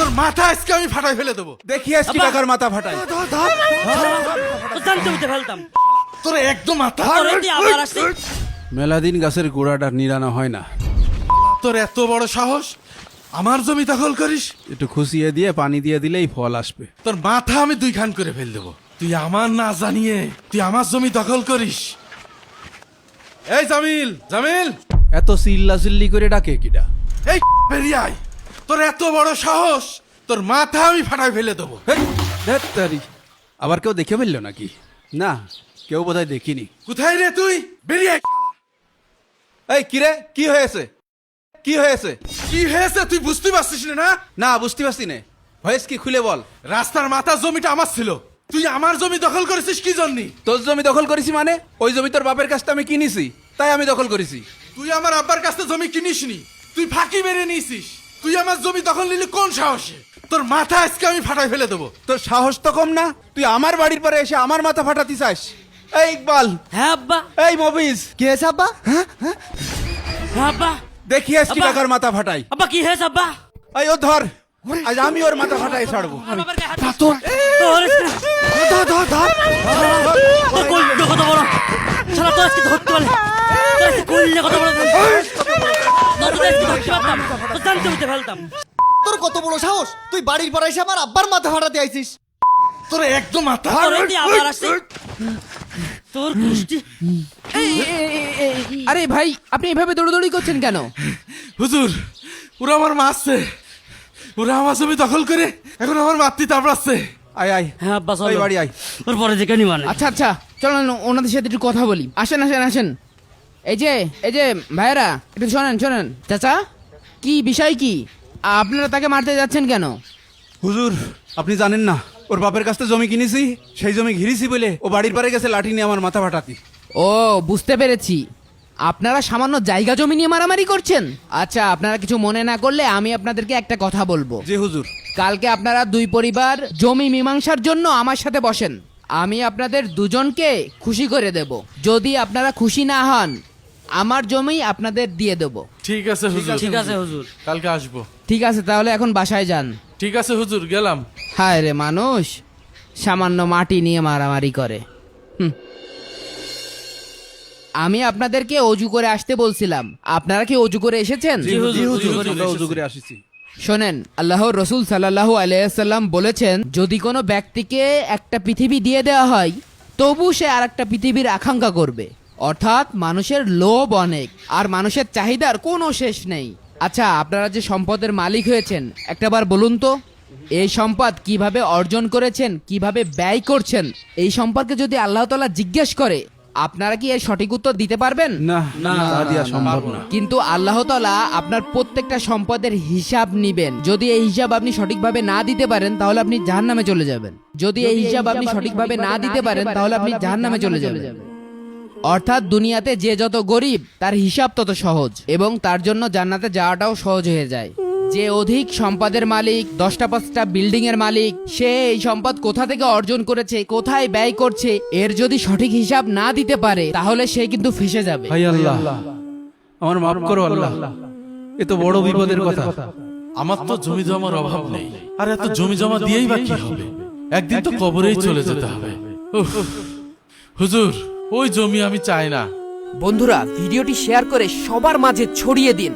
তোর মাথা আজকে আমি ফাটাই ফেলে দেবো। দেখি আজকে টাকার মাথা ফাটাই। জানতে উঠে ফেলতাম তোর একদম মাথা। আবার আসছে। মেলাদিন গাছের গোড়াটা নিরানো হয় না। তোর এত বড় সাহস, আমার জমি দখল করিস? একটু খুশিয়ে দিয়ে পানি দিয়ে দিলেই ফল আসবে। তোর মাথা আমি 2 খান করে ফেল দেবো। তুই আমার না জানিয়ে তুই আমার জমি দখল করিস? এই জামিল, জামিল, এত চিল্লাচিল্লি করে ডাকে কিডা? এই বেরিয়ে আয়। তোর এত বড় সাহস, তোর মাথা আমি ফাটাই ফেলে দেবো। ধ্যাত্তারি, আবার কেউ দেখে ফেললো নাকি? না, কেউ বোধহয় দেখিনি। কোথায় রে তুই? বেরিয়ে আয়। এই কিরে, কি হয়েছে? কি হয়েছে? কি হয়েছে তুই বুঝতে পারছিস না? না, বুঝতে পারছি না। ভয়েস কি খুলে বল। রাস্তার মাথার জমিটা আমার ছিল, তুই আমার জমি দখল করেছিস কি জন্যে? তোর জমি দখল করেছি মানে? ওই জমি তোর বাপের কাছ থেকে আমি কিনেছি, তাই আমি দখল করেছি। তুই আমার আব্বার কাছ থেকে জমি কিনিসনি, তুই ফাঁকি মেরে নিয়েছিস। তুই আমার জমি দখল নিলি কোন সাহসে? তোর মাথা আজকে আমি ফাটাই ফেলে দেবো। তোর সাহস তো কম না, তুই আমার বাড়ির পরে এসে আমার মাথা ফাটাতে চাস? এই ইকবাল, হ্যাঁ আব্বা, এই মবিজ, কি হয়েছে আব্বা? হ্যাঁ আব্বা, দেখি আজকে আব্বা। টাকার মাথা ফাটাই। আব্বা কি হয়েছে আব্বা? এই ও ধর, আজ আমি ওর মাথা ফাটাই ছাড়বো। আমার বাবার গায়ে হাত দিস। তোর কল্লে কত বড়, শালা তো আজকে ধরতে পারলে, তোর আজকে কল্লে কত বড়, নতুন আজকে ধরতে পারতাম, তো জানতে উঠে ফেলতাম। তোর কত বড় সাহস, তুই বাড়ির পর এসে আমার আব্বার মাথা ফাটাতে আইছিস? তোর একদম মাথা। আবার আসছে তোর কুষ্টি। আরে ভাই, আপনি এভাবে দৌড়দৌড়ি করছেন কেন? হুজুর, ওরা আমার মারছে, ওরা আমার জমি দখল করে এখন আমার মাতৃ তাপড়াচ্ছে। আয় আয়, হ্যাঁ আব্বা ওই চলো, বাড়ি আয়। ওর পরে যে কেন মানে। আচ্ছা আচ্ছা, চলেন ওনাদের সাথে একটু কথা বলি। আসেন আসেন আসেন। এই যে ভাইয়েরা, একটু শোনেন শোনেন। চাচা, কি বিষয় কি? আপনারা তাকে মারতে যাচ্ছেন কেন? হুজুর, আপনি জানেন না, ওর বাপের কাছ থেকে জমি কিনেছি, সেই জমি ঘিরেছি বলে ও বাড়ির পারে গেছে লাঠি নিয়ে আমার মাথা ফাটাতি। ও, বুঝতে পেরেছি। আপনারা সামান্য জায়গা জমি নিয়ে মারামারি করছেন। আচ্ছা, আপনারা কিছু মনে না করলে আমি আপনাদেরকে একটা কথা বলবো। জি হুজুর। কালকে আপনারা 2 পরিবার জমি মীমাংসার জন্য আমার সাথে বসেন। আমি আপনাদের দুজনকে খুশি করে দেব। যদি আপনারা খুশি না হন, আমার জমি আপনাদের দিয়ে দেব। ঠিক আছে হুজুর, ঠিক আছে হুজুর। কালকে আসবো। ঠিক আছে, তাহলে এখন বাসায় যান। ঠিক আছে হুজুর, গেলাম। হায় রে মানুষ, সামান্য মাটি নিয়ে মারামারি করে। আমি আপনাদেরকে অজু করে আসতে বলছিলাম, আপনারা কি অজু করে এসেছেন? জি হুজুর, হুজুর, আমরা ওযু করে আসিছি। শোনেন, আল্লাহর রসুল সাল্লাল্লাহু আলাইহি ওয়াসাল্লাম বলেছেন, যদি কোনো ব্যক্তিকে একটা পৃথিবী দিয়ে দেওয়া হয়, তবু সে আরেকটা পৃথিবীর আকাঙ্ক্ষা করবে। অর্থাৎ মানুষের লোভ অনেক, আর মানুষের চাহিদার কোনো শেষ নেই। আচ্ছা, আপনারা যে সম্পদের মালিক হয়েছেন, একটাবার বলুন তো, এই সম্পদ কিভাবে অর্জন করেছেন, কিভাবে ব্যয় করছেন, এই সম্পর্কে যদি আল্লাহ তাআলা জিজ্ঞেস করে, আপনারা কি এর সঠিক উত্তর দিতে পারবেন? না, তা দিয়া সম্ভব না। কিন্তু আল্লাহ তাআলা আপনার প্রত্যেকটা সম্পদের হিসাব নিবেন। যদি এই হিসাব আপনি সঠিকভাবে না দিতে পারেন, তাহলে আপনি জাহান্নামে চলে যাবেন। যদি এই হিসাব আপনি সঠিকভাবে না দিতে পারেন, তাহলে আপনি জাহান্নামে চলে যাবেন। অর্থাৎ দুনিয়াতে যে যত গরিব, তার হিসাব তত সহজ, এবং তার জন্য জান্নাতে যাওয়াটাও সহজ হয়ে যায়। যে অধিক সম্পদের মালিক, 10টা 5টা বিল্ডিং এর মালিক, সে এই সম্পদ কোথা থেকে অর্জন করেছে, কোথায় ব্যয় করছে, এর যদি সঠিক হিসাব না দিতে পারে, তাহলে সে কিন্তু ফেঁসে যাবে। ভাই আল্লাহ, আমার মাফ করো আল্লাহ, এ তো বড় বিপদের কথা। আমার তো জমি জমার অভাব নেই, আর এত জমি জমা দিয়েই বা কি হবে? একদিন তো কবরেই চলে যেতে হবে। উফ, হুজুর, ওই জমি আমি চাই না। বন্ধুরা, ভিডিওটি শেয়ার করে সবার মাঝে ছড়িয়ে দিন।